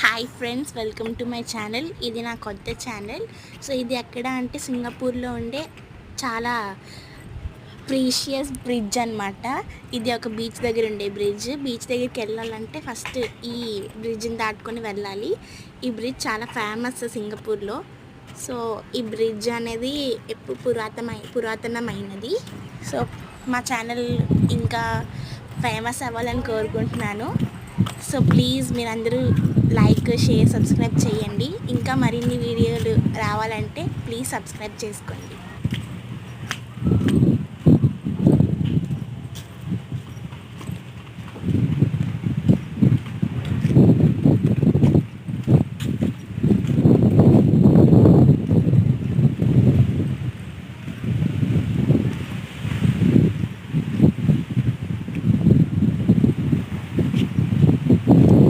Hi friends, welcome to my channel. ఇది నా కొత్త ఛానల్. సో ఇది ఎక్కడ అంటే సింగపూర్లో ఉండే చాలా ప్రీషియస్ బ్రిడ్జ్ అనమాట. ఇది ఒక బీచ్ దగ్గర ఉండే బ్రిడ్జ్. బీచ్ దగ్గరికి వెళ్ళాలంటే ఫస్ట్ ఈ బ్రిడ్జ్ని దాటుకొని వెళ్ళాలి. ఈ బ్రిడ్జ్ చాలా ఫేమస్ సింగపూర్లో. సో ఈ బ్రిడ్జ్ అనేది ఎప్పుడు పురాతనమైనది. సో మా ఛానల్ ఇంకా ఫేమస్ అవ్వాలని కోరుకుంటున్నాను. సో ప్లీజ్ మీరందరూ లైక్, షేర్, సబ్స్క్రైబ్ చేయండి. ఇంకా మరిన్ని వీడియోలు రావాలంటే ప్లీజ్ సబ్స్క్రైబ్ చేసుకోండి.